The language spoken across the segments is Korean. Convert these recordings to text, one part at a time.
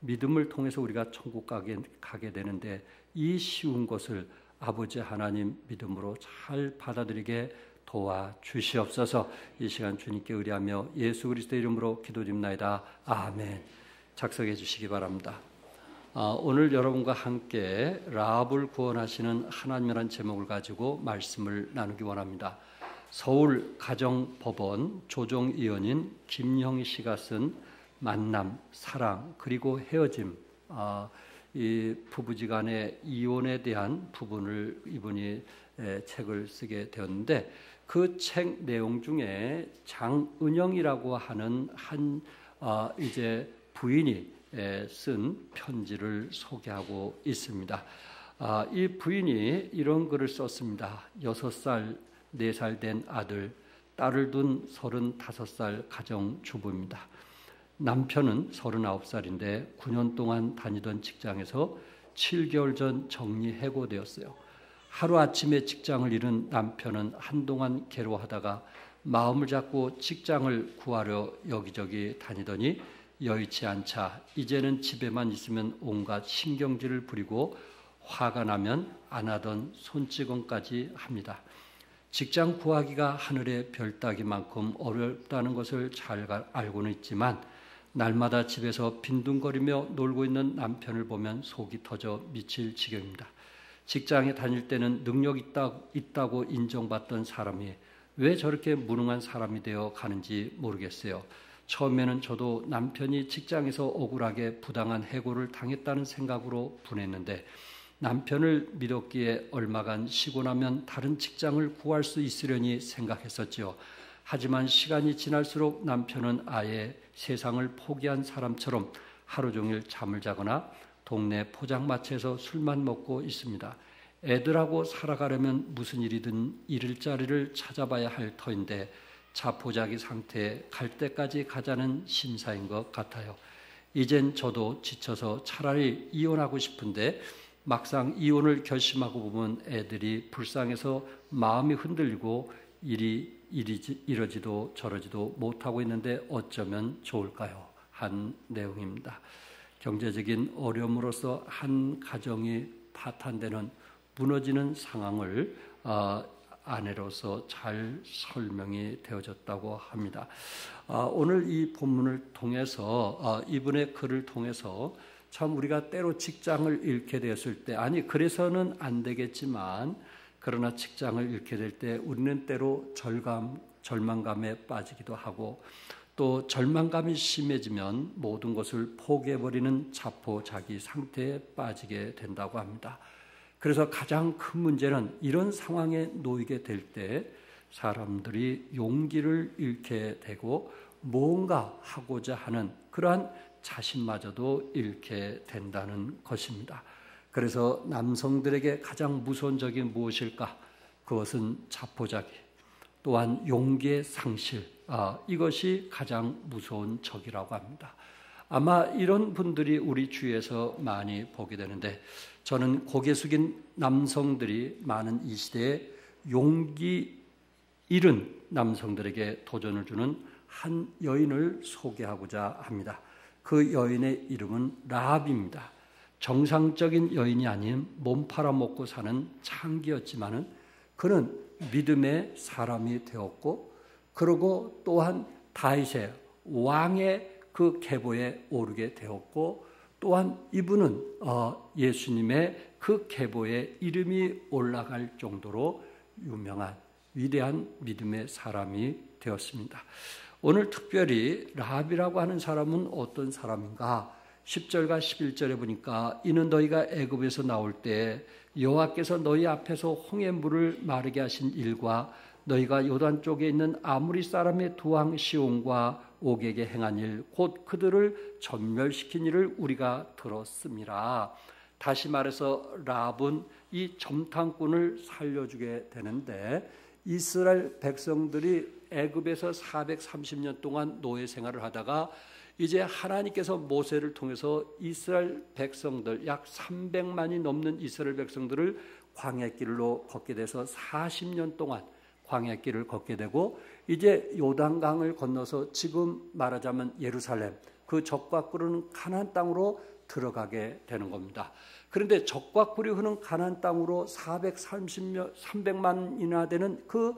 믿음을 통해서 우리가 천국 가게 되는데 이 쉬운 것을 아버지 하나님 믿음으로 잘 받아들이게 도와주시옵소서. 이 시간 주님께 의뢰하며 예수 그리스도의 이름으로 기도드립나이다. 아멘. 작성해 주시기 바랍니다. 오늘 여러분과 함께 라합을 구원하시는 하나님이라는 제목을 가지고 말씀을 나누기 원합니다. 서울 가정법원 조정위원인 김형희 씨가 쓴 만남, 사랑, 그리고 헤어짐, 이 부부지간의 이혼에 대한 부분을 이분이 책을 쓰게 되었는데 그 책 내용 중에 장은영이라고 하는 이제 부인이 쓴 편지를 소개하고 있습니다. 이 부인이 이런 글을 썼습니다. 6살, 4살 된 아들, 딸을 둔 35살 가정주부입니다. 남편은 39살인데 9년 동안 다니던 직장에서 7개월 전 정리해고되었어요. 하루아침에 직장을 잃은 남편은 한동안 괴로워하다가 마음을 잡고 직장을 구하려 여기저기 다니더니 여의치 않자 이제는 집에만 있으면 온갖 신경질을 부리고 화가 나면 안 하던 손찌검까지 합니다. 직장 구하기가 하늘의 별 따기만큼 어렵다는 것을 잘 알고는 있지만 날마다 집에서 빈둥거리며 놀고 있는 남편을 보면 속이 터져 미칠 지경입니다. 직장에 다닐 때는 능력 있다고 인정받던 사람이 왜 저렇게 무능한 사람이 되어 가는지 모르겠어요. 처음에는 저도 남편이 직장에서 억울하게 부당한 해고를 당했다는 생각으로 분했는데 남편을 믿었기에 얼마간 쉬고 나면 다른 직장을 구할 수 있으려니 생각했었죠. 하지만 시간이 지날수록 남편은 아예 세상을 포기한 사람처럼 하루 종일 잠을 자거나 동네 포장마차에서 술만 먹고 있습니다. 애들하고 살아가려면 무슨 일이든 잃을 자리를 찾아봐야 할 터인데 자포자기 상태에 갈 때까지 가자는 심사인 것 같아요. 이젠 저도 지쳐서 차라리 이혼하고 싶은데 막상 이혼을 결심하고 보면 애들이 불쌍해서 마음이 흔들리고 이러지도 저러지도 못하고 있는데 어쩌면 좋을까요? 한 내용입니다. 경제적인 어려움으로써 한 가정이 파탄되는 무너지는 상황을 아내로서 잘 설명이 되어졌다고 합니다. 오늘 이 본문을 통해서 이분의 글을 통해서 참 우리가 때로 직장을 잃게 되었을 때 그래서는 안 되겠지만 그러나 직장을 잃게 될 때 우리는 때로 절망감에 빠지기도 하고 또 절망감이 심해지면 모든 것을 포기해버리는 자포자기 상태에 빠지게 된다고 합니다. 그래서 가장 큰 문제는 이런 상황에 놓이게 될 때 사람들이 용기를 잃게 되고 뭔가 하고자 하는 그러한 자신마저도 잃게 된다는 것입니다. 그래서 남성들에게 가장 무서운 적이 무엇일까? 그것은 자포자기, 또한 용기의 상실, 이것이 가장 무서운 적이라고 합니다. 아마 이런 분들이 우리 주위에서 많이 보게 되는데 저는 고개 숙인 남성들이 많은 이 시대에 용기 잃은 남성들에게 도전을 주는 한 여인을 소개하고자 합니다. 그 여인의 이름은 라합입니다. 정상적인 여인이 아닌 몸 팔아먹고 사는 창기였지만은 그는 믿음의 사람이 되었고 그러고 또한 다윗의 왕의 그 계보에 오르게 되었고 또한 이분은 예수님의 그 계보에 이름이 올라갈 정도로 유명한 위대한 믿음의 사람이 되었습니다. 오늘 특별히 라합이라고 하는 사람은 어떤 사람인가? 10절과 11절에 보니까 이는 너희가 애굽에서 나올 때 여호와께서 너희 앞에서 홍해 물을 마르게 하신 일과 너희가 요단 쪽에 있는 아무리 사람의 두 왕 시온과 옥에게 행한 일 곧 그들을 전멸시킨 일을 우리가 들었음이라. 다시 말해서 라합은 이 점탕꾼을 살려주게 되는데 이스라엘 백성들이 애굽에서 430년 동안 노예 생활을 하다가 이제 하나님께서 모세를 통해서 이스라엘 백성들 약 300만이 넘는 이스라엘 백성들을 광야길로 걷게 돼서 40년 동안 광야길을 걷게 되고 이제 요단강을 건너서 지금 말하자면 예루살렘 그 적과 꿀이 흐르는 가나안 땅으로 들어가게 되는 겁니다. 그런데 적과 꿀이 흐르는 가나안 땅으로 300만이나 되는 그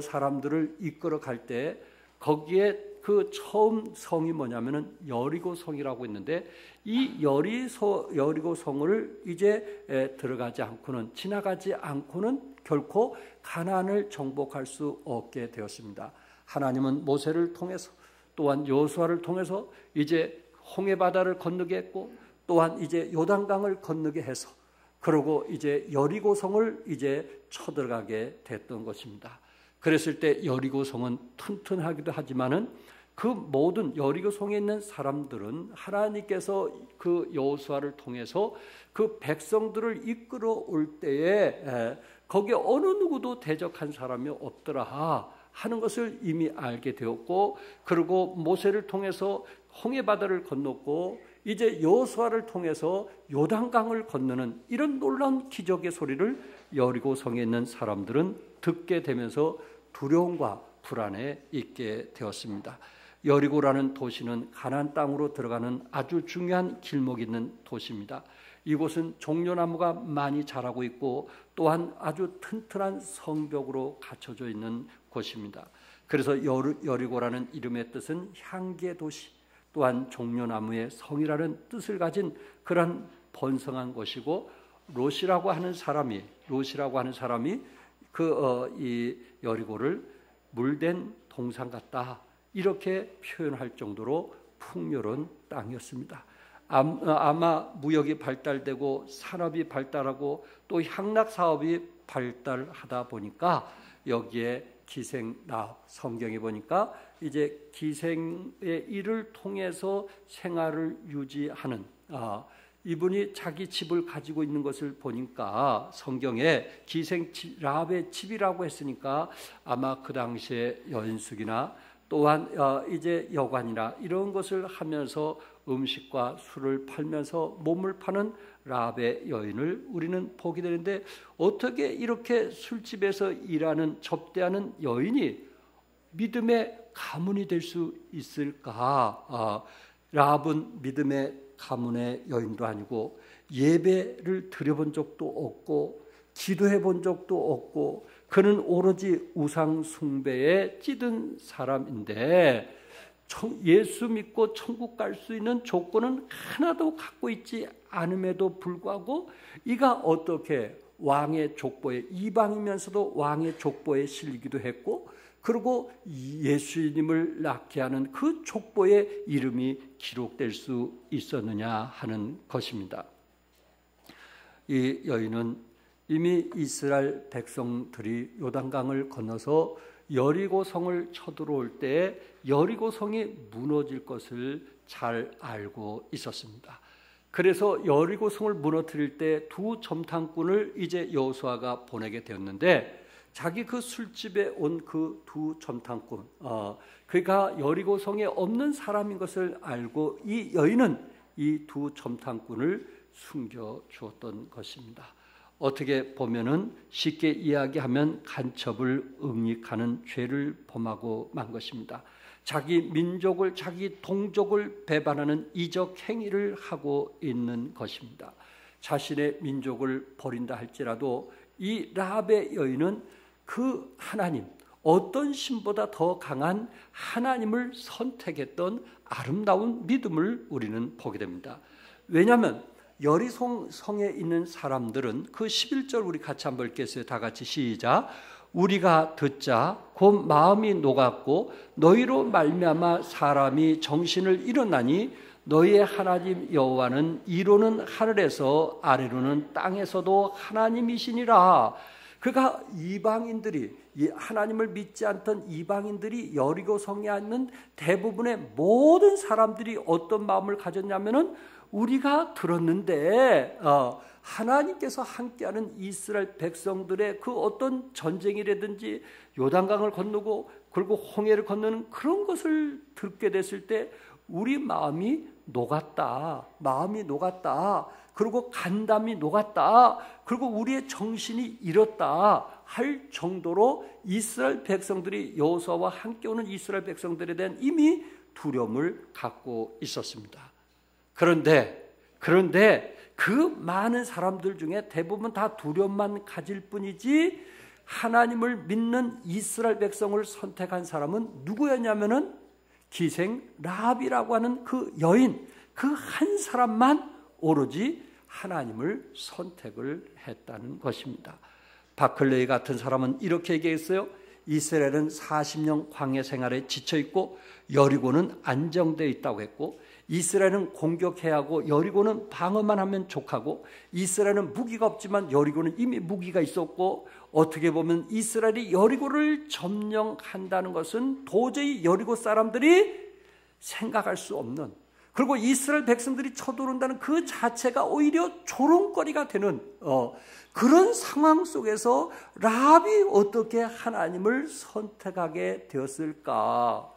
사람들을 이끌어 갈 때 거기에 그 처음 성이 뭐냐면은 여리고 성이라고 있는데, 이 여리고 성을 이제 들어가지 않고는, 지나가지 않고는 결코 가나안을 정복할 수 없게 되었습니다. 하나님은 모세를 통해서, 또한 여호수아를 통해서 이제 홍해 바다를 건너게 했고, 또한 이제 요단강을 건너게 해서, 그리고 이제 여리고 성을 이제 쳐들어가게 됐던 것입니다. 그랬을 때 여리고 성은 튼튼하기도 하지만은 그 모든 여리고 성에 있는 사람들은 하나님께서 그 여호수아를 통해서 그 백성들을 이끌어 올 때에 거기에 어느 누구도 대적한 사람이 없더라 하는 것을 이미 알게 되었고, 그리고 모세를 통해서 홍해 바다를 건넜고 이제 여호수아를 통해서 요단강을 건너는 이런 놀라운 기적의 소리를 여리고 성에 있는 사람들은 듣게 되면서 두려움과 불안에 있게 되었습니다. 여리고라는 도시는 가나안 땅으로 들어가는 아주 중요한 길목이 있는 도시입니다. 이곳은 종려나무가 많이 자라고 있고 또한 아주 튼튼한 성벽으로 갖춰져 있는 곳입니다. 그래서 여리고라는 이름의 뜻은 향기의 도시, 또한 종려나무의 성이라는 뜻을 가진 그런 번성한 곳이고, 롯이라고 하는 사람이 이 여리고를 물된 동산 같다 이렇게 표현할 정도로 풍요로운 땅이었습니다. 아마 무역이 발달되고 산업이 발달하고 또 향락 사업이 발달하다 보니까 여기에 기생나업, 성경에 보니까 이제 기생의 일을 통해서 생활을 유지하는, 이분이 자기 집을 가지고 있는 것을 보니까 성경에 기생 라합의 집이라고 했으니까 아마 그 당시에 연숙이나 또한 이제 여관이나 이런 것을 하면서 음식과 술을 팔면서 몸을 파는 라합의 여인을 우리는 보게 되는데, 어떻게 이렇게 술집에서 일하는 접대하는 여인이 믿음의 가문이 될 수 있을까? 라합은 믿음의 가문의 여인도 아니고 예배를 드려본 적도 없고 기도해 본 적도 없고 그는 오로지 우상 숭배에 찌든 사람인데 예수 믿고 천국 갈 수 있는 조건은 하나도 갖고 있지 않음에도 불구하고 이가 어떻게 왕의 족보에, 이방이면서도 왕의 족보에 실리기도 했고, 그리고 예수님을 낳게 하는 그 족보에 이름이 기록될 수 있었느냐 하는 것입니다. 이 여인은 이미 이스라엘 백성들이 요단강을 건너서 여리고성을 쳐들어올 때 여리고성이 무너질 것을 잘 알고 있었습니다. 그래서 여리고성을 무너뜨릴 때 두 점탕꾼을 이제 여호수아가 보내게 되었는데, 자기 그 술집에 온 그 두 점탕꾼, 그가 여리고성에 없는 사람인 것을 알고 이 여인은 이 두 점탕꾼을 숨겨 주었던 것입니다. 어떻게 보면은 쉽게 이야기하면 간첩을 응익하는 죄를 범하고 만 것입니다. 자기 민족을, 자기 동족을 배반하는 이적 행위를 하고 있는 것입니다. 자신의 민족을 버린다 할지라도 이 라합의 여인은 그 하나님, 어떤 신보다 더 강한 하나님을 선택했던 아름다운 믿음을 우리는 보게 됩니다. 왜냐하면 여리고성에 있는 사람들은 그 11절 우리 같이 한번 읽겠어요. 다 같이 시작. 우리가 듣자 곧 마음이 녹았고 너희로 말미암아 사람이 정신을 잃었나니 너희의 하나님 여호와는 이로는 하늘에서 아래로는 땅에서도 하나님이시니라. 그가 이방인들이, 하나님을 믿지 않던 이방인들이 여리고성에 있는 대부분의 모든 사람들이 어떤 마음을 가졌냐면은, 우리가 들었는데 하나님께서 함께하는 이스라엘 백성들의 그 어떤 전쟁이라든지 요단강을 건너고 그리고 홍해를 건너는 그런 것을 듣게 됐을 때 우리 마음이 녹았다. 그리고 간담이 녹았다. 그리고 우리의 정신이 잃었다 할 정도로 이스라엘 백성들이, 여호수아와 함께 오는 이스라엘 백성들에 대한 이미 두려움을 갖고 있었습니다. 그런데 그 많은 사람들 중에 대부분 다 두려움만 가질 뿐이지 하나님을 믿는 이스라엘 백성을 선택한 사람은 누구였냐면은 기생 라합이라고 하는 그 여인, 그 한 사람만 오로지 하나님을 선택을 했다는 것입니다. 바클레이 같은 사람은 이렇게 얘기했어요. 이스라엘은 40년 광야 생활에 지쳐있고 여리고는 안정되어 있다고 했고, 이스라엘은 공격해야 하고 여리고는 방어만 하면 족하고, 이스라엘은 무기가 없지만 여리고는 이미 무기가 있었고, 어떻게 보면 이스라엘이 여리고를 점령한다는 것은 도저히 여리고 사람들이 생각할 수 없는, 그리고 이스라엘 백성들이 쳐들어온다는 그 자체가 오히려 조롱거리가 되는 그런 상황 속에서 라합이 어떻게 하나님을 선택하게 되었을까?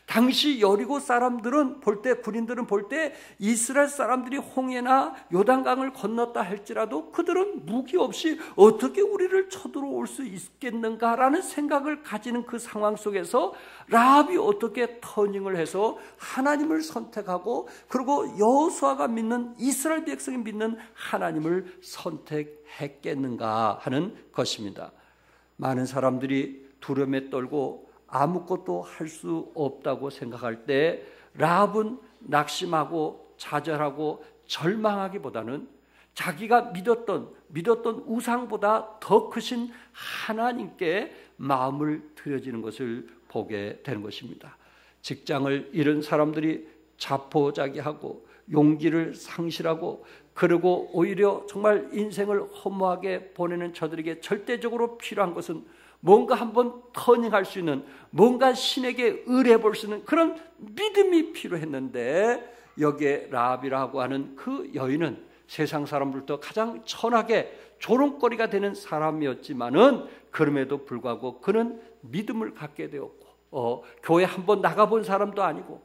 당시 여리고 사람들은 볼 때, 군인들은 볼 때 이스라엘 사람들이 홍해나 요단강을 건넜다 할지라도 그들은 무기 없이 어떻게 우리를 쳐들어올 수 있겠는가라는 생각을 가지는 그 상황 속에서 라합이 어떻게 터닝을 해서 하나님을 선택하고, 그리고 여호수아가 믿는, 이스라엘 백성이 믿는 하나님을 선택했겠는가 하는 것입니다. 많은 사람들이 두려움에 떨고 아무것도 할 수 없다고 생각할 때 라합은 낙심하고 좌절하고 절망하기보다는 자기가 믿었던 우상보다 더 크신 하나님께 마음을 들여지는 것을 보게 되는 것입니다. 직장을 잃은 사람들이 자포자기하고 용기를 상실하고, 그리고 오히려 정말 인생을 허무하게 보내는 저들에게 절대적으로 필요한 것은 뭔가 한번 터닝할 수 있는, 뭔가 신에게 의뢰해 볼 수 있는 그런 믿음이 필요했는데, 여기에 라합이라고 하는 그 여인은 세상 사람들도 가장 천하게 조롱거리가 되는 사람이었지만은 그럼에도 불구하고 그는 믿음을 갖게 되었고, 교회 한번 나가본 사람도 아니고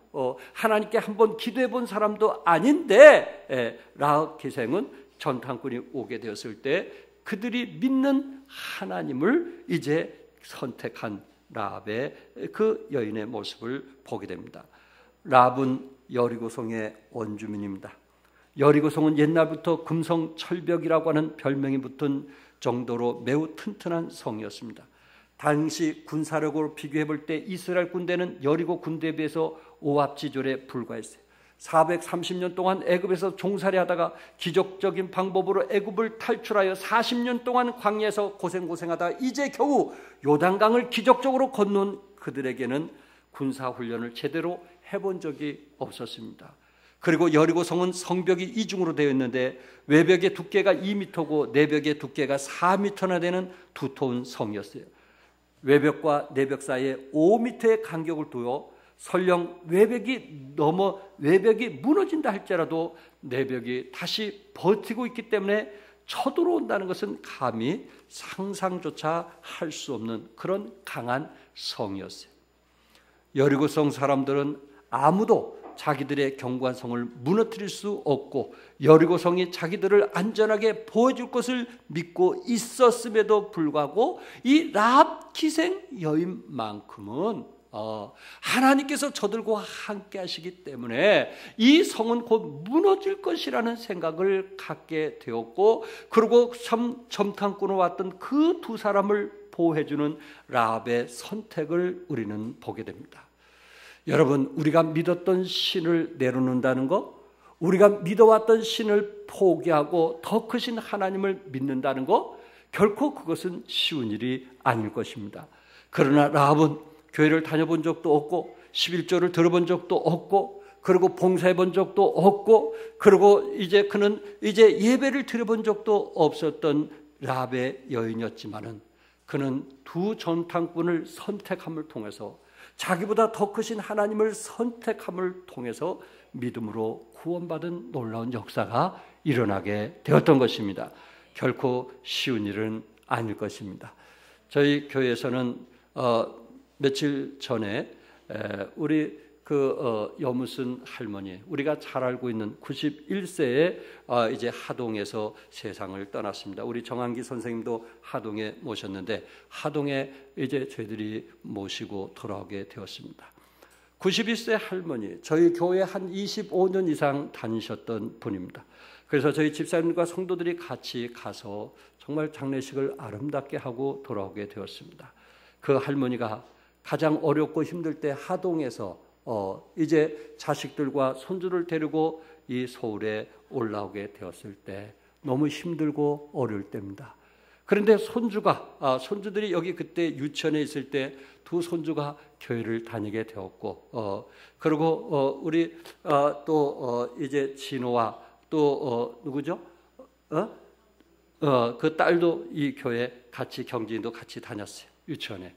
하나님께 한번 기도해 본 사람도 아닌데, 라합 기생은 전탄꾼이 오게 되었을 때 그들이 믿는 하나님을 이제 선택한 라합의 그 여인의 모습을 보게 됩니다. 라합은 여리고성의 원주민입니다. 여리고성은 옛날부터 금성철벽이라고 하는 별명이 붙은 정도로 매우 튼튼한 성이었습니다. 당시 군사력으로 비교해 볼 때 이스라엘 군대는 여리고 군대에 비해서 오합지졸에 불과했어요. 430년 동안 애굽에서 종살이하다가 기적적인 방법으로 애굽을 탈출하여 40년 동안 광야에서 고생하다가 이제 겨우 요단강을 기적적으로 건넌 그들에게는 군사훈련을 제대로 해본 적이 없었습니다. 그리고 여리고성은 성벽이 이중으로 되어 있는데 외벽의 두께가 2m고 내벽의 두께가 4m나 되는 두터운 성이었어요. 외벽과 내벽 사이에 5m의 간격을 두어 설령 외벽이 무너진다 할지라도 내벽이 다시 버티고 있기 때문에 쳐들어온다는 것은 감히 상상조차 할 수 없는 그런 강한 성이었어요. 여리고성 사람들은 아무도 자기들의 견고한 성을 무너뜨릴 수 없고, 여리고성이 자기들을 안전하게 보호해줄 것을 믿고 있었음에도 불구하고 이 라합 기생 여인만큼은 하나님께서 저들과 함께 하시기 때문에 이 성은 곧 무너질 것이라는 생각을 갖게 되었고, 그리고 점탕꾼으로 왔던 그 두 사람을 보호해주는 라합의 선택을 우리는 보게 됩니다. 여러분, 우리가 믿었던 신을 내려놓는다는 것, 우리가 믿어왔던 신을 포기하고 더 크신 하나님을 믿는다는 것, 결코 그것은 쉬운 일이 아닐 것입니다. 그러나 라합은 교회를 다녀본 적도 없고 11조를 들어본 적도 없고, 그리고 봉사해 본 적도 없고, 그리고 그는 예배를 드려본 적도 없었던 라합의 여인이었지만은 그는 두 전탕꾼을 선택함을 통해서, 자기보다 더 크신 하나님을 선택함을 통해서 믿음으로 구원받은 놀라운 역사가 일어나게 되었던 것입니다. 결코 쉬운 일은 아닐 것입니다. 저희 교회에서는 며칠 전에 우리 여무슨 할머니, 우리가 잘 알고 있는 91세에 이제 하동에서 세상을 떠났습니다. 우리 정한기 선생님도 하동에 모셨는데 하동에 이제 저희들이 모시고 돌아오게 되었습니다. 91세 할머니, 저희 교회 한 25년 이상 다니셨던 분입니다. 그래서 저희 집사님과 성도들이 같이 가서 정말 장례식을 아름답게 하고 돌아오게 되었습니다. 그 할머니가 가장 어렵고 힘들 때 하동에서 이제 자식들과 손주를 데리고 이 서울에 올라오게 되었을 때 너무 힘들고 어려울 때입니다. 그런데 손주들이 여기 그때 유치원에 있을 때 두 손주가 교회를 다니게 되었고, 그리고 우리 또 이제 진호와 또 누구죠? 그 딸도 이 교회 같이 경진도 같이 다녔어요, 유치원에.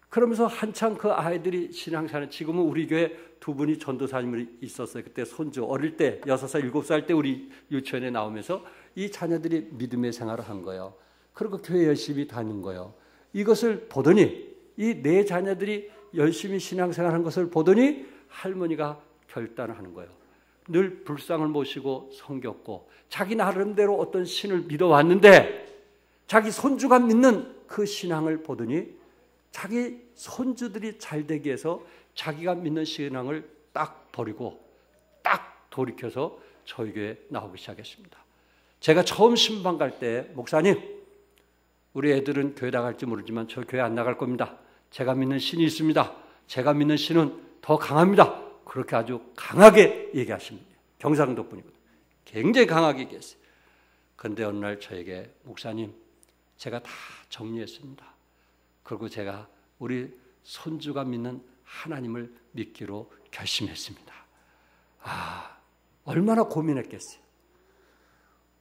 그러면서 한창 그 아이들이 신앙생활, 지금은 우리 교회 두 분이 전도사님이 있었어요. 그때 손주 어릴 때 6살, 7살 때 우리 유치원에 나오면서 이 자녀들이 믿음의 생활을 한 거예요. 그리고 교회 열심히 다닌 거예요. 이것을 보더니 이 네 자녀들이 열심히 신앙생활한 것을 보더니 할머니가 결단을 하는 거예요. 늘 불상을 모시고 섬겼고 자기 나름대로 어떤 신을 믿어왔는데 자기 손주가 믿는 그 신앙을 보더니 자기 손주들이 잘 되기 위해서 자기가 믿는 신앙을 딱 버리고 딱 돌이켜서 저희 교회에 나오기 시작했습니다. 제가 처음 신방 갈 때 목사님, 우리 애들은 교회 나갈지 모르지만 저 교회 안 나갈 겁니다. 제가 믿는 신이 있습니다. 제가 믿는 신은 더 강합니다. 그렇게 아주 강하게 얘기하십니다. 경상도 분이거든요. 굉장히 강하게 얘기했어요. 그런데 어느 날 저에게 목사님, 제가 다 정리했습니다. 그리고 제가 우리 손주가 믿는 하나님을 믿기로 결심했습니다. 얼마나 고민했겠어요.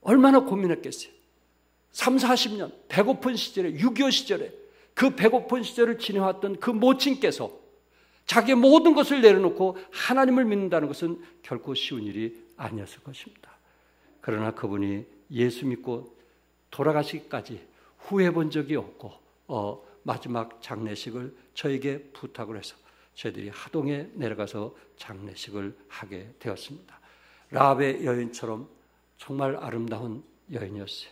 얼마나 고민했겠어요. 3, 40년 배고픈 시절에 6.25 시절에 그 배고픈 시절을 지내왔던 그 모친께서 자기의 모든 것을 내려놓고 하나님을 믿는다는 것은 결코 쉬운 일이 아니었을 것입니다. 그러나 그분이 예수 믿고 돌아가시기까지 후회해 본 적이 없고 마지막 장례식을 저에게 부탁을 해서 저희들이 하동에 내려가서 장례식을 하게 되었습니다. 라합의 여인처럼 정말 아름다운 여인이었어요.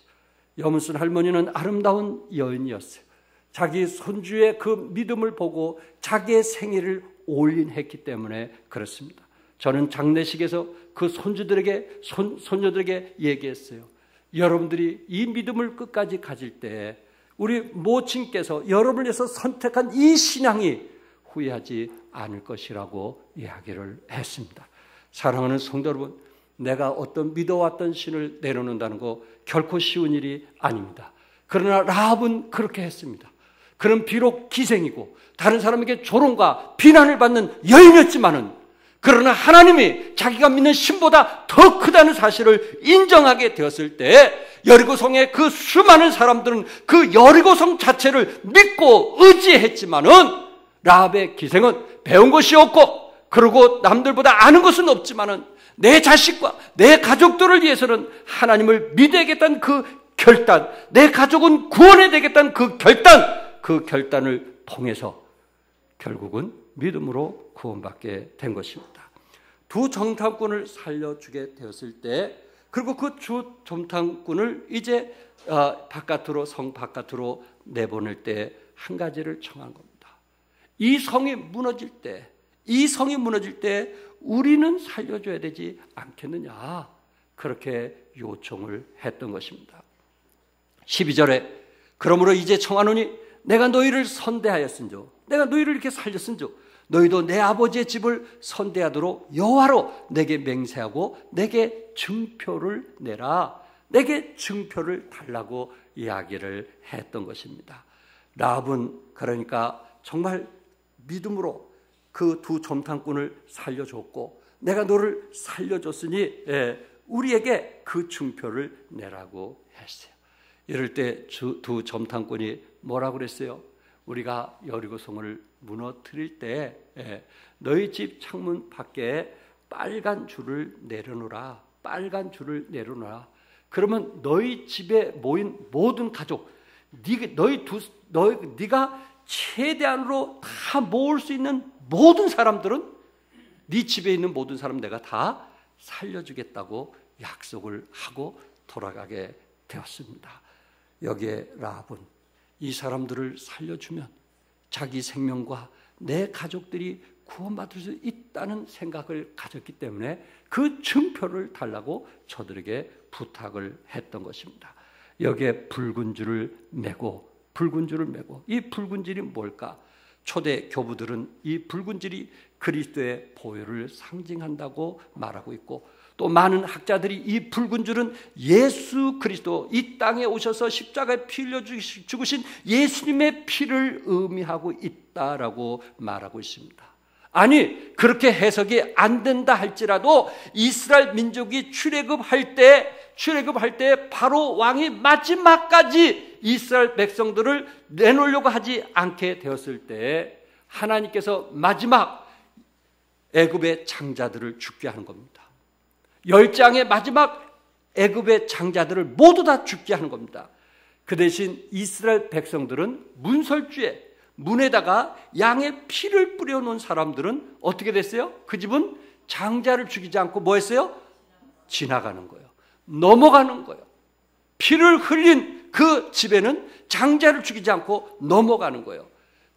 여문순 할머니는 아름다운 여인이었어요. 자기 손주의 그 믿음을 보고 자기의 생애를 올인했기 때문에 그렇습니다. 저는 장례식에서 그 손녀들에게 얘기했어요. 여러분들이 이 믿음을 끝까지 가질 때 우리 모친께서 여러분을 위해서 선택한 이 신앙이 후회하지 않을 것이라고 이야기를 했습니다. 사랑하는 성도 여러분, 내가 어떤 믿어왔던 신을 내려놓는다는 거 결코 쉬운 일이 아닙니다. 그러나 라합은 그렇게 했습니다. 그는 비록 기생이고 다른 사람에게 조롱과 비난을 받는 여인이었지만은 그러나 하나님이 자기가 믿는 신보다 더 크다는 사실을 인정하게 되었을 때 여리고성의 그 수많은 사람들은 그 여리고성 자체를 믿고 의지했지만은 라합의 기생은 배운 것이 없고 그리고 남들보다 아는 것은 없지만은 내 자식과 내 가족들을 위해서는 하나님을 믿어야겠다는 그 결단, 내 가족은 구원해야 되겠다는 그 결단을 통해서 결국은 믿음으로 구원받게 된 것입니다. 두 정탐꾼을 살려주게 되었을 때 그리고 그 주 정탐꾼을 이제 성 바깥으로 내보낼 때 한 가지를 청한 겁니다. 이 성이 무너질 때 우리는 살려줘야 되지 않겠느냐, 그렇게 요청을 했던 것입니다. 12절에 그러므로 이제 청하노니 내가 너희를 선대하였은즉, 내가 너희를 이렇게 살렸은즉 너희도 내 아버지의 집을 선대하도록 여호와로 내게 맹세하고 내게 증표를 내라, 내게 증표를 달라고 이야기를 했던 것입니다. 라합은 그러니까 정말 믿음으로 그 두 점탕꾼을 살려줬고 내가 너를 살려줬으니 우리에게 그 증표를 내라고 했어요. 이럴 때 두 점탕꾼이 뭐라고 그랬어요? 우리가 여리고성을 무너뜨릴 때 너희 집 창문 밖에 빨간 줄을 내려놓으라. 빨간 줄을 내려놓으라. 그러면 너희 집에 모인 모든 가족, 네가 최대한으로 다 모을 수 있는 모든 사람들은 네 집에 있는 모든 사람 내가 다 살려주겠다고 약속을 하고 돌아가게 되었습니다. 여기에 라합은 이 사람들을 살려주면 자기 생명과 내 가족들이 구원받을 수 있다는 생각을 가졌기 때문에 그 증표를 달라고 저들에게 부탁을 했던 것입니다. 여기에 붉은 줄을 매고 이 붉은 줄이 뭘까? 초대 교부들은 이 붉은 줄이 그리스도의 보혈을 상징한다고 말하고 있고, 또 많은 학자들이 이 붉은 줄은 예수 그리스도, 이 땅에 오셔서 십자가에 피 흘려 죽으신 예수님의 피를 의미하고 있다라고 말하고 있습니다. 아니, 그렇게 해석이 안 된다 할지라도 이스라엘 민족이 출애굽할 때 바로 왕이 마지막까지 이스라엘 백성들을 내놓으려고 하지 않게 되었을 때 하나님께서 마지막 애굽의 장자들을 죽게 하는 겁니다. 10장의 마지막 애굽의 장자들을 모두 다 죽게 하는 겁니다. 그 대신 이스라엘 백성들은 문설주에 문에다가 양의 피를 뿌려놓은 사람들은 어떻게 됐어요? 그 집은 장자를 죽이지 않고 뭐 했어요? 지나가는 거예요. 넘어가는 거예요. 피를 흘린 그 집에는 장자를 죽이지 않고 넘어가는 거예요.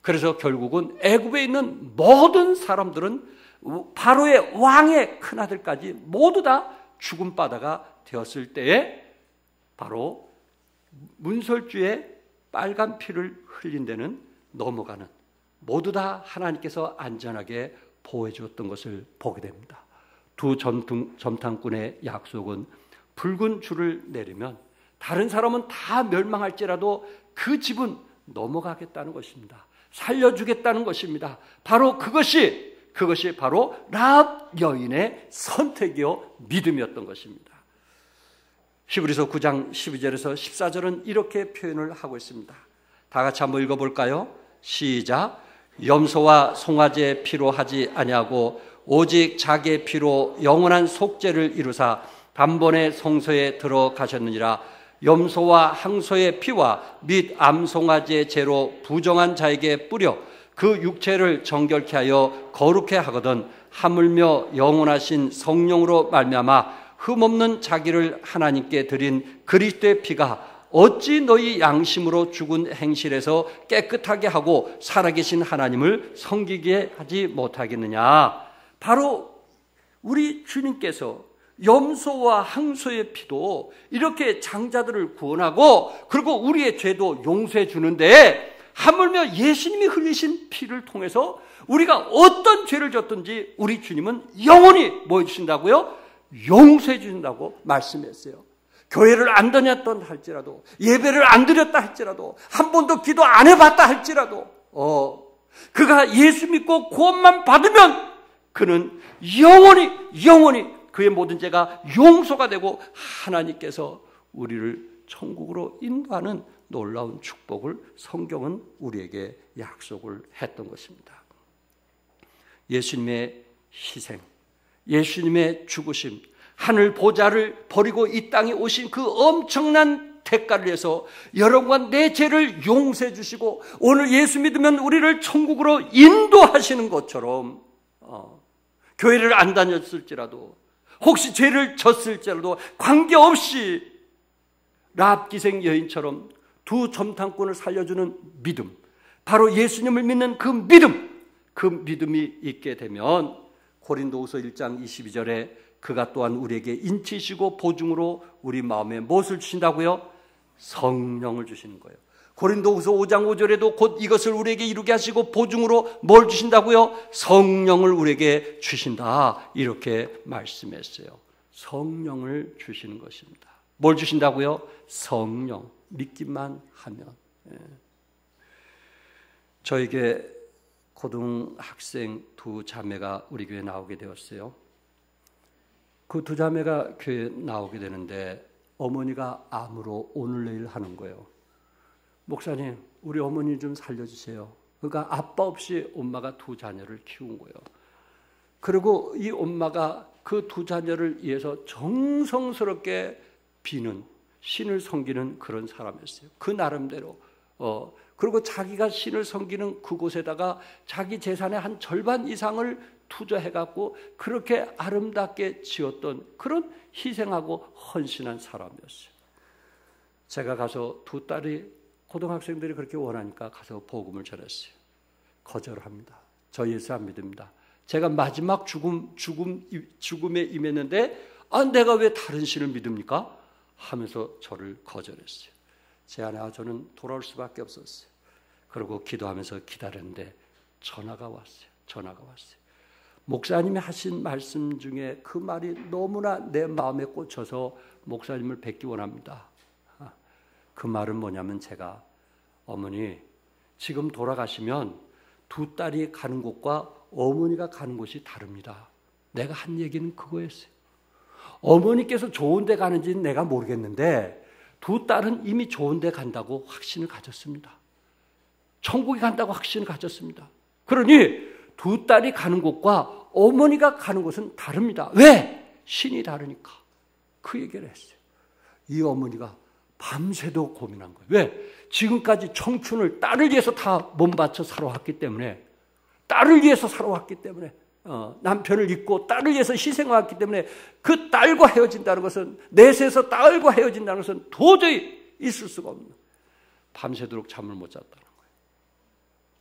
그래서 결국은 애굽에 있는 모든 사람들은 바로의 왕의 큰아들까지 모두 다 죽음바다가 되었을 때에 바로 문설주에 빨간 피를 흘린 데는 넘어가는, 모두 다 하나님께서 안전하게 보호해 주었던 것을 보게 됩니다. 두 점탕꾼의 약속은 붉은 줄을 내리면 다른 사람은 다 멸망할지라도 그 집은 넘어가겠다는 것입니다. 살려주겠다는 것입니다. 바로 그것이 바로 라합 여인의 선택이요 믿음이었던 것입니다. 히브리서 9장 12절에서 14절은 이렇게 표현을 하고 있습니다. 다 같이 한번 읽어볼까요? 시작. 염소와 송아지의 피로 하지 아니하고 오직 자기의 피로 영원한 속죄를 이루사 단번에 성소에 들어가셨느니라. 염소와 항소의 피와 및 암송아지의 죄로 부정한 자에게 뿌려 그 육체를 정결케 하여 거룩해 하거든 하물며 영원하신 성령으로 말미암아 흠없는 자기를 하나님께 드린 그리스도의 피가 어찌 너희 양심으로 죽은 행실에서 깨끗하게 하고 살아계신 하나님을 섬기게 하지 못하겠느냐. 바로 우리 주님께서 염소와 항소의 피도 이렇게 장자들을 구원하고 그리고 우리의 죄도 용서해 주는데, 하물며 예수님이 흘리신 피를 통해서 우리가 어떤 죄를 졌든지 우리 주님은 영원히 뭐 해주신다고요? 용서해 주신다고 말씀했어요. 교회를 안 다녔던 할지라도, 예배를 안 드렸다 할지라도, 한 번도 기도 안 해봤다 할지라도 그가 예수 믿고 구원만 받으면 그는 영원히 그의 모든 죄가 용서가 되고 하나님께서 우리를 천국으로 인도하는 놀라운 축복을 성경은 우리에게 약속을 했던 것입니다. 예수님의 희생, 예수님의 죽으심, 하늘 보좌를 버리고 이 땅에 오신 그 엄청난 대가를 위해서 여러분과 내 죄를 용서해 주시고 오늘 예수 믿으면 우리를 천국으로 인도하시는 것처럼 교회를 안 다녔을지라도, 혹시 죄를 졌을지라도 관계없이 라합 기생 여인처럼 두 점탕꾼을 살려주는 믿음, 바로 예수님을 믿는 그 믿음이 있게 되면 고린도후서 1장 22절에 그가 또한 우리에게 인치시고 보증으로 우리 마음에 무엇을 주신다고요? 성령을 주시는 거예요. 고린도후서 5장 5절에도 곧 이것을 우리에게 이루게 하시고 보증으로 뭘 주신다고요? 성령을 우리에게 주신다, 이렇게 말씀했어요. 성령을 주시는 것입니다. 뭘 주신다고요? 성령. 믿기만 하면. 저에게 고등학생 두 자매가 우리 교회에 나오게 되었어요. 그 두 자매가 교회에 나오게 되는데 어머니가 암으로 오늘 내일 하는 거예요. 목사님, 우리 어머니 좀 살려주세요. 그러니까 아빠 없이 엄마가 두 자녀를 키운 거예요. 그리고 이 엄마가 그 두 자녀를 위해서 정성스럽게 비는, 신을 섬기는 그런 사람이었어요. 그 나름대로. 그리고 자기가 신을 섬기는 그곳에다가 자기 재산의 한 절반 이상을 투자해갖고 그렇게 아름답게 지었던 그런 희생하고 헌신한 사람이었어요. 제가 가서 두 딸이, 고등학생들이 그렇게 원하니까 가서 복음을 전했어요. 거절합니다. 저 예수 안 믿습니다. 제가 마지막 죽음에 임했는데 내가 왜 다른 신을 믿습니까? 하면서 저를 거절했어요. 제 아내와 저는 돌아올 수밖에 없었어요. 그리고 기도하면서 기다렸는데 전화가 왔어요. 목사님이 하신 말씀 중에 그 말이 너무나 내 마음에 꽂혀서 목사님을 뵙기 원합니다. 그 말은 뭐냐면 제가 어머니 지금 돌아가시면 두 딸이 가는 곳과 어머니가 가는 곳이 다릅니다. 내가 한 얘기는 그거였어요. 어머니께서 좋은 데 가는지는 내가 모르겠는데 두 딸은 이미 좋은 데 간다고 확신을 가졌습니다. 천국에 간다고 확신을 가졌습니다. 그러니 두 딸이 가는 곳과 어머니가 가는 곳은 다릅니다. 왜? 신이 다르니까. 그 얘기를 했어요. 이 어머니가 밤새도 고민한 거예요. 왜? 지금까지 청춘을 딸을 위해서 다 몸바쳐 살아왔기 때문에, 딸을 위해서 살아왔기 때문에, 남편을 잊고 딸을 위해서 희생해왔기 때문에 그 딸과 헤어진다는 것은, 내세에서 딸과 헤어진다는 것은 도저히 있을 수가 없는, 밤새도록 잠을 못 잤다는 거예요.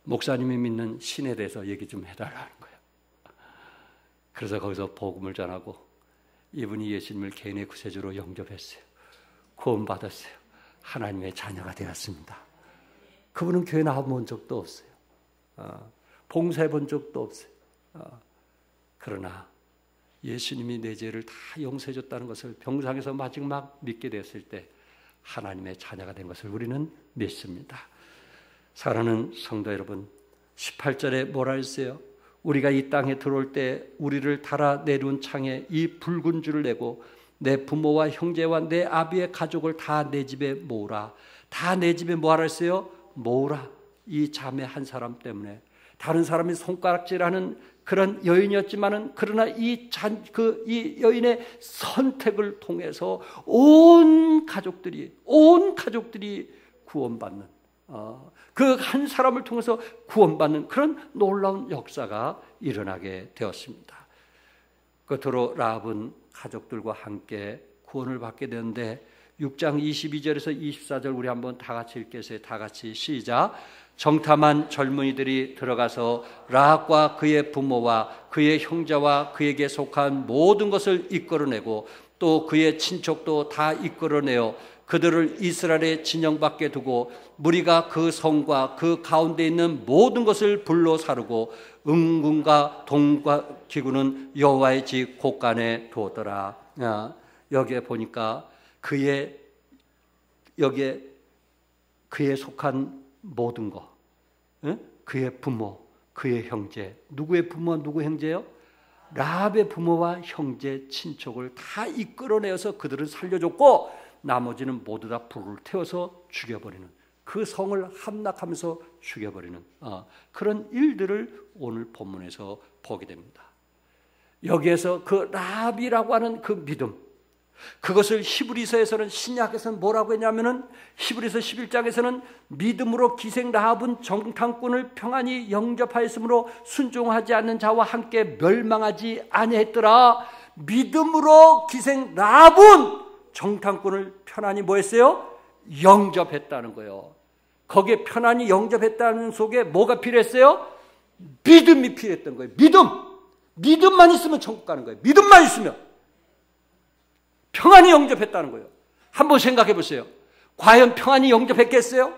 목사님이 믿는 신에 대해서 얘기 좀 해달라는 거예요. 그래서 거기서 복음을 전하고 이분이 예수님을 개인의 구세주로 영접했어요. 구원받았어요. 하나님의 자녀가 되었습니다. 그분은 교회 나와본 적도 없어요. 봉사해 본 적도 없어요. 그러나 예수님이 내 죄를 다 용서해 줬다는 것을 병상에서 마지막 믿게 됐을 때 하나님의 자녀가 된 것을 우리는 믿습니다. 사랑하는 성도 여러분, 18절에 뭐라 했어요? 우리가 이 땅에 들어올 때 우리를 달아 내려온 창에 이 붉은 줄을 내고 내 부모와 형제와 내 아비의 가족을 다 내 집에 모으라. 다 내 집에 뭐하라 했어요? 모으라. 이 자매 한 사람 때문에. 다른 사람이 손가락질하는 그런 여인이었지만은, 그러나 이 여인의 선택을 통해서 온 가족들이 구원받는, 그 한 사람을 통해서 구원받는 그런 놀라운 역사가 일어나게 되었습니다. 끝으로 라합은 가족들과 함께 구원을 받게 되는데 6장 22절에서 24절 우리 한번 다 같이 읽겠어요. 다 같이 시작. 정탐한 젊은이들이 들어가서 라합과 그의 부모와 그의 형제와 그에게 속한 모든 것을 이끌어내고 또 그의 친척도 다 이끌어내어 그들을 이스라엘의 진영 밖에 두고 무리가 그 성과 그 가운데 있는 모든 것을 불로 사르고 은금과 동과 기구는 여호와의 집 곳간에 두었더라. 여기에 보니까 여기에 그에 속한 모든 것, 그의 부모, 그의 형제, 누구의 부모와 누구의 형제요? 라합의 부모와 형제, 친척을 다 이끌어내어서 그들을 살려줬고 나머지는 모두 다 불을 태워서 죽여버리는, 그 성을 함락하면서 죽여버리는 그런 일들을 오늘 본문에서 보게 됩니다. 여기에서 그 라합이라고 하는 그 믿음, 그것을 히브리서에서는, 신약에서는 뭐라고 했냐면은, 히브리서 11장에서는 믿음으로 기생 라합은 정탐꾼을 평안히 영접하였으므로 순종하지 않는 자와 함께 멸망하지 아니했더라. 믿음으로 기생 라합은 정탐꾼을 편안히 뭐 했어요? 영접했다는 거예요. 거기에 편안히 영접했다는 속에 뭐가 필요했어요? 믿음이 필요했던 거예요. 믿음만 있으면 천국 가는 거예요. 믿음만 있으면 평안히 영접했다는 거예요. 한번 생각해 보세요. 과연 평안히 영접했겠어요?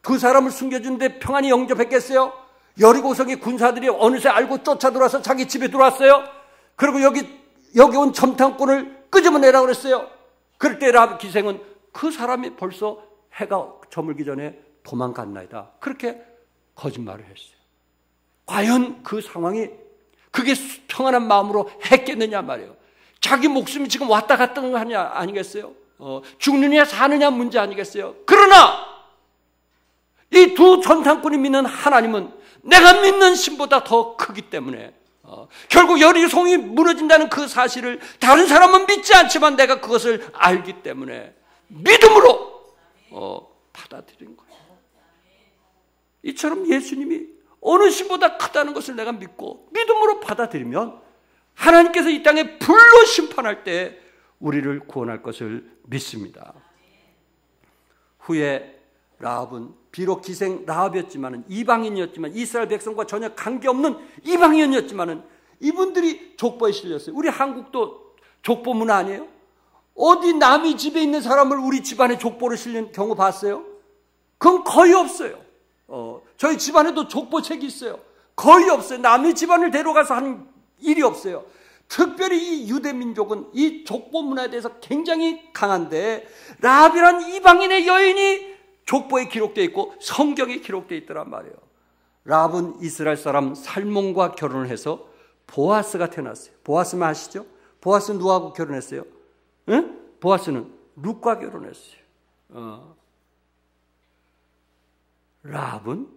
그 사람을 숨겨주는데 평안히 영접했겠어요? 여리고성의 군사들이 어느새 알고 쫓아들어와서 자기 집에 들어왔어요. 그리고 여기 온 점탐꾼을 끄집어내라고 그랬어요. 그럴 때 라합 기생은 그 사람이 벌써 해가 저물기 전에 도망갔나이다, 그렇게 거짓말을 했어요. 과연 그 상황이 그게 평안한 마음으로 했겠느냐 말이에요. 자기 목숨이 지금 왔다 갔다 하는 거 아니겠어요? 죽느냐 사느냐 문제 아니겠어요? 그러나 이 두 전탐꾼이 믿는 하나님은 내가 믿는 신보다 더 크기 때문에 결국 여리고성이 무너진다는 그 사실을 다른 사람은 믿지 않지만 내가 그것을 알기 때문에 믿음으로 받아들인 거예요. 이처럼 예수님이 어느 신보다 크다는 것을 내가 믿고 믿음으로 받아들이면 하나님께서 이 땅에 불로 심판할 때 우리를 구원할 것을 믿습니다. 후에 라합은 비록 기생 라합이었지만, 이방인이었지만, 이스라엘 백성과 전혀 관계없는 이방인이었지만 이분들이 족보에 실렸어요. 우리 한국도 족보 문화 아니에요? 어디 남의 집에 있는 사람을 우리 집안에 족보로 실린 경우 봤어요? 그건 거의 없어요. 저희 집안에도 족보책이 있어요. 거의 없어요. 남의 집안을 데려가서 하는 일이 없어요. 특별히 이 유대민족은 이 족보 문화에 대해서 굉장히 강한데, 라합이란 이방인의 여인이 족보에 기록되어 있고 성경에 기록되어 있더란 말이에요. 라합은 이스라엘 사람 살몬과 결혼을 해서 보아스가 태어났어요. 보아스만 아시죠? 보아스는 누구하고 결혼했어요? 응? 보아스는 룻과 결혼했어요. 라합은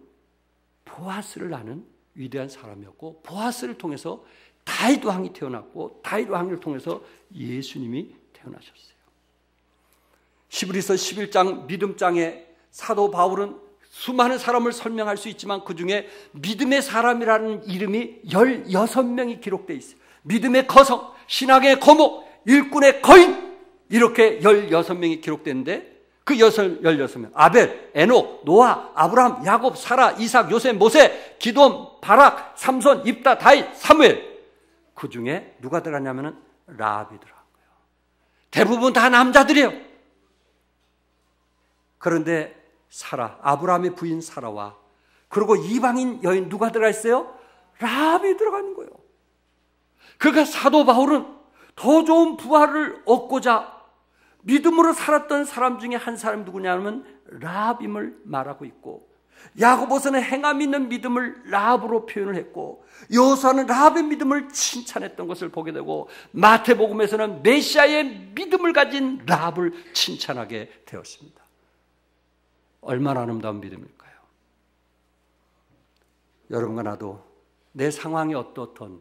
보아스를 아는 위대한 사람이었고, 보아스를 통해서 다윗 왕이 태어났고, 다윗 왕을 통해서 예수님이 태어나셨어요. 히브리서 11장 믿음장에 사도 바울은 수많은 사람을 설명할 수 있지만 그 중에 믿음의 사람이라는 이름이 16명이 기록되어 있어요. 믿음의 거성, 신앙의 거목, 일꾼의 거인, 이렇게 16명이 기록되는데, 그 16명, 아벨, 에녹, 노아, 아브라함, 야곱, 사라, 이삭, 요셉, 모세, 기돔, 바락, 삼손, 입다, 다윗, 사무엘, 그 중에 누가 들어갔냐면 라합이 들어간 거예요. 대부분 다 남자들이에요. 그런데 사라, 아브라함의 부인 사라와, 그리고 이방인 여인 누가 들어가 있어요? 라합이 들어가는 거예요. 그러니까 사도 바울은 더 좋은 부활을 얻고자 믿음으로 살았던 사람 중에 한 사람이 누구냐면 라합임을 말하고 있고, 야고보서는 행함 있는 믿음을 라합으로 표현을 했고, 여호수아는 라합의 믿음을 칭찬했던 것을 보게 되고, 마태복음에서는 메시아의 믿음을 가진 라합을 칭찬하게 되었습니다. 얼마나 아름다운 믿음일까요? 여러분과 나도 내 상황이 어떻든,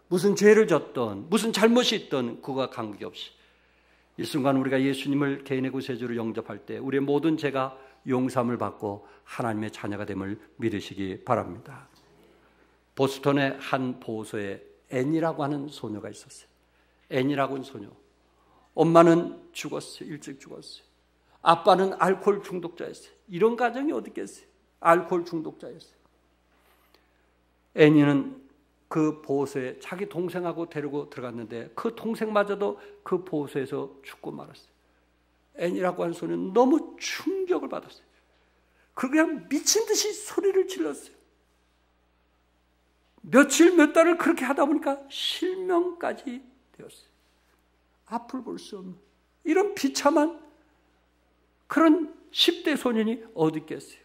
무슨 죄를 졌든, 무슨 잘못이 있든 그와 관계없이 이 순간 우리가 예수님을 개인의 구세주로 영접할 때 우리의 모든 죄가 용서함을 받고 하나님의 자녀가 됨을 믿으시기 바랍니다. 보스턴의 한 보호소에 앤이라고 하는 소녀가 있었어요. 앤이라고 하는 소녀. 엄마는 죽었어요. 일찍 죽었어요. 아빠는 알코올 중독자였어요. 이런 가정이 어디 있겠어요? 알코올 중독자였어요. 앤이는 그 보호소에 자기 동생하고 데리고 들어갔는데 그 동생마저도 그 보호소에서 죽고 말았어요. 앤이라고 하는 소녀는 너무 충격을 받았어요. 그냥 미친 듯이 소리를 질렀어요. 며칠 몇 달을 그렇게 하다 보니까 실명까지 되었어요. 앞을 볼 수 없는 이런 비참한 그런 10대 소년이 어디 있겠어요.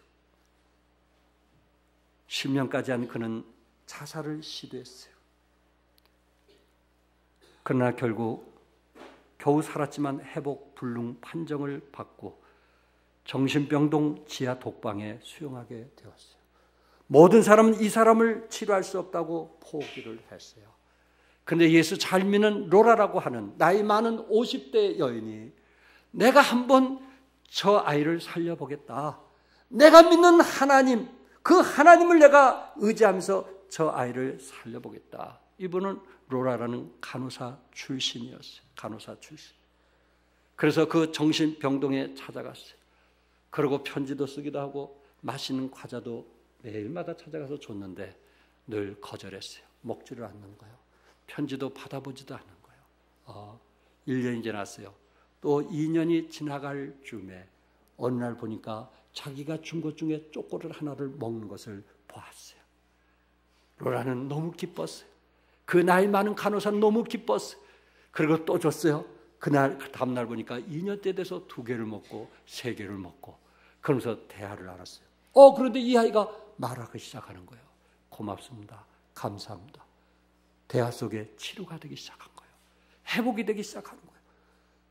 실명까지 한 그는 자살을 시도했어요. 그러나 결국 겨우 살았지만 회복 불능 판정을 받고 정신병동 지하 독방에 수용하게 되었어요. 모든 사람은 이 사람을 치료할 수 없다고 포기를 했어요. 그런데 예수 잘 믿는 로라라고 하는 나이 많은 50대 여인이 내가 한번 저 아이를 살려보겠다. 내가 믿는 하나님, 그 하나님을 내가 의지하면서 저 아이를 살려보겠다. 이분은 로라라는 간호사 출신이었어요. 간호사 출신. 그래서 그 정신병동에 찾아갔어요. 그리고 편지도 쓰기도 하고 맛있는 과자도 매일마다 찾아가서 줬는데 늘 거절했어요. 먹지를 않는 거예요. 편지도 받아보지도 않는 거예요. 1년이 지났어요. 또 2년이 지나갈 즈음에 어느 날 보니까 자기가 준 것 중에 초콜릿 하나를 먹는 것을 보았어요. 로라는 너무 기뻤어요. 그 나이 많은 간호사는 너무 기뻤어요. 그리고 또 줬어요. 그날 다음날 보니까 2년째 돼서 2개를 먹고 3개를 먹고 그러면서 대화를 나눴어요. 그런데 이 아이가 말하기 시작하는 거예요. 고맙습니다. 감사합니다. 대화 속에 치료가 되기 시작한 거예요. 회복이 되기 시작하는 거예요.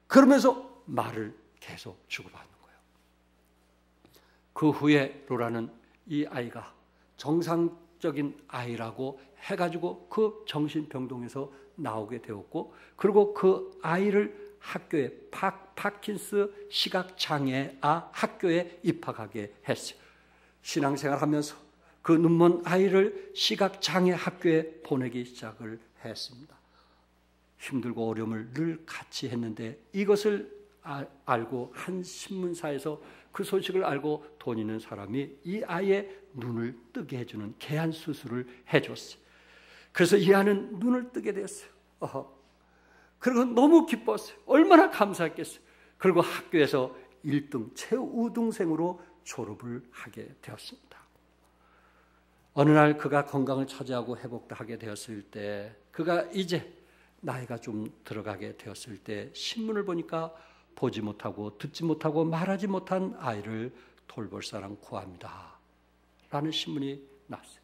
그러면서 말을 계속 주고받는 거예요. 그 후에 로라는 이 아이가 정상적인 아이라고 해가지고 그 정신병동에서 나오게 되었고, 그리고 그 아이를 학교에 파킨스 시각장애 학교에 입학하게 했어요. 신앙생활하면서 그 눈먼 아이를 시각장애 학교에 보내기 시작을 했습니다. 힘들고 어려움을 늘 같이 했는데 이것을 알고 한 신문사에서 그 소식을 알고 돈 있는 사람이 이 아이의 눈을 뜨게 해주는 개안 수술을 해줬어요. 그래서 이 아이는 눈을 뜨게 됐어요. 그리고 너무 기뻤어요. 얼마나 감사했겠어요. 그리고 학교에서 1등 최우등생으로 졸업을 하게 되었습니다. 어느 날 그가 건강을 차지하고 회복도 하게 되었을 때, 그가 이제 나이가 좀 들어가게 되었을 때 신문을 보니까 보지 못하고 듣지 못하고 말하지 못한 아이를 돌볼 사람 구합니다 라는 신문이 났어요.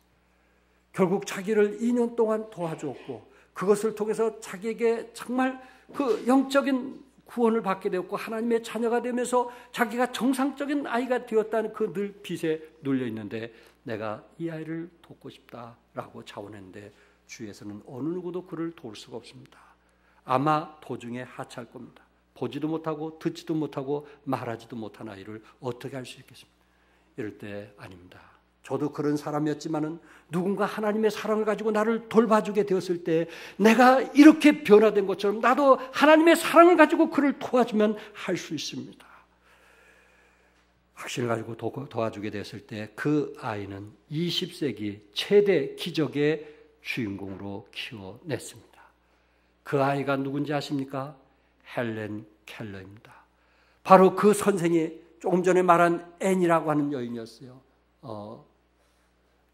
결국 자기를 2년 동안 도와주었고 그것을 통해서 자기에게 정말 그 영적인 구원을 받게 되었고 하나님의 자녀가 되면서 자기가 정상적인 아이가 되었다는 그 늘 빛에 눌려 있는데, 내가 이 아이를 돕고 싶다라고 자원했는데 주위에서는 어느 누구도 그를 도울 수가 없습니다. 아마 도중에 하차할 겁니다. 보지도 못하고 듣지도 못하고 말하지도 못한 아이를 어떻게 할 수 있겠습니까? 이럴 때 아닙니다. 저도 그런 사람이었지만은 누군가 하나님의 사랑을 가지고 나를 돌봐주게 되었을 때 내가 이렇게 변화된 것처럼 나도 하나님의 사랑을 가지고 그를 도와주면 할 수 있습니다. 확신을 가지고 도와주게 되었을 때 그 아이는 20세기 최대 기적의 주인공으로 키워냈습니다. 그 아이가 누군지 아십니까? 헬렌 켈러입니다. 바로 그 선생이 조금 전에 말한 앤이라고 하는 여인이었어요.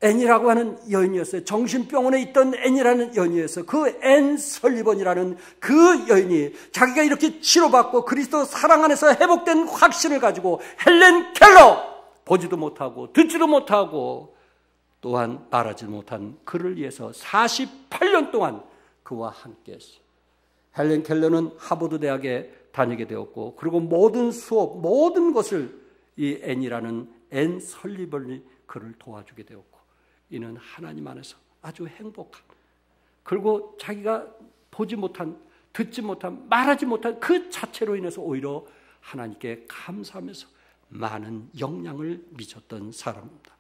앤이라고 하는 여인이었어요. 정신병원에 있던 앤이라는 여인이었어요. 그 앤 설리번이라는 그 여인이 자기가 이렇게 치료받고 그리스도 사랑 안에서 회복된 확신을 가지고 헬렌 켈러, 보지도 못하고 듣지도 못하고 또한 말하지 못한 그를 위해서 48년 동안 그와 함께 했어요. 헬렌 켈러는 하버드 대학에 다니게 되었고, 그리고 모든 수업, 모든 것을 이 앤이라는 앤 설리번이 그를 도와주게 되었고, 이는 하나님 안에서 아주 행복한, 그리고 자기가 보지 못한, 듣지 못한, 말하지 못한 그 자체로 인해서 오히려 하나님께 감사하면서 많은 영향을 미쳤던 사람입니다.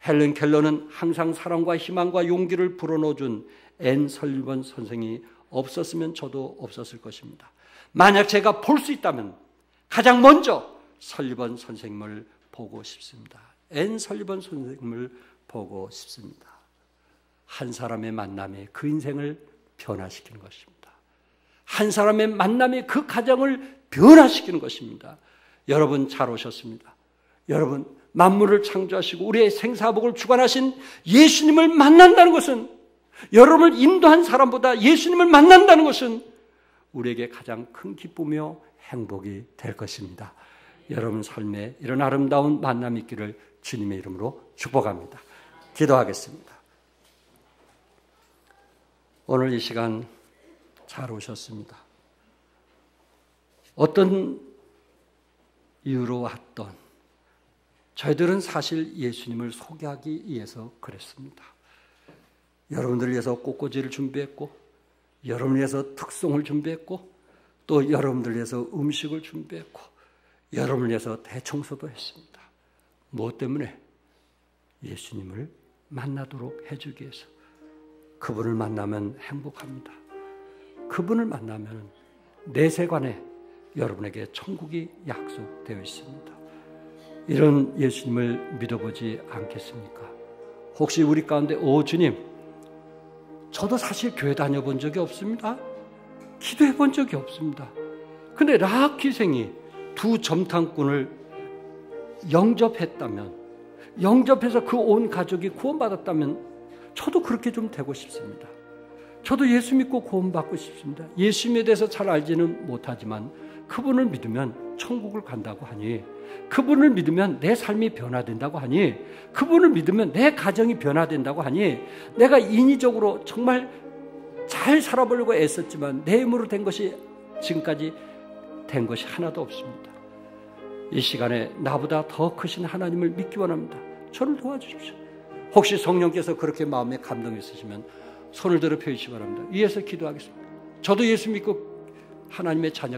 헬렌 켈러는 항상 사랑과 희망과 용기를 불어넣어준 앤 설리번 선생이 없었으면 저도 없었을 것입니다. 만약 제가 볼 수 있다면 가장 먼저 설리번 선생님을 보고 싶습니다. 앤 설리번 선생님을 보고 싶습니다. 한 사람의 만남이 그 인생을 변화시키는 것입니다. 한 사람의 만남이 그 가정을 변화시키는 것입니다. 여러분 잘 오셨습니다. 여러분 만물을 창조하시고 우리의 생사복을 주관하신 예수님을 만난다는 것은, 여러분을 인도한 사람보다 예수님을 만난다는 것은 우리에게 가장 큰 기쁨이며 행복이 될 것입니다. 여러분 삶에 이런 아름다운 만남이 있기를 주님의 이름으로 축복합니다. 기도하겠습니다. 오늘 이 시간 잘 오셨습니다. 어떤 이유로 왔던, 저희들은 사실 예수님을 소개하기 위해서 그랬습니다. 여러분들을 위해서 꽃꽂이를 준비했고, 여러분을 위해서 특송을 준비했고, 또 여러분들을 위해서 음식을 준비했고, 여러분을 위해서 대청소도 했습니다. 무엇 때문에? 예수님을 만나도록 해주기 위해서. 그분을 만나면 행복합니다. 그분을 만나면 내 세관에 여러분에게 천국이 약속되어 있습니다. 이런 예수님을 믿어보지 않겠습니까? 혹시 우리 가운데 주님, 저도 사실 교회 다녀본 적이 없습니다. 기도해 본 적이 없습니다. 근데 락기생이 두 점탕꾼을 영접했다면, 영접해서 그 온 가족이 구원받았다면 저도 그렇게 좀 되고 싶습니다. 저도 예수 믿고 구원받고 싶습니다. 예수님에 대해서 잘 알지는 못하지만 그분을 믿으면 천국을 간다고 하니, 그분을 믿으면 내 삶이 변화된다고 하니, 그분을 믿으면 내 가정이 변화된다고 하니, 내가 인위적으로 정말 잘 살아보려고 애썼지만 내 힘으로 된 것이 지금까지 된 것이 하나도 없습니다. 이 시간에 나보다 더 크신 하나님을 믿기 원합니다. 저를 도와주십시오. 혹시 성령께서 그렇게 마음에 감동이 있으시면 손을 들어 펴주시기 바랍니다. 위에서 기도하겠습니다. 저도 예수 믿고 하나님의 자녀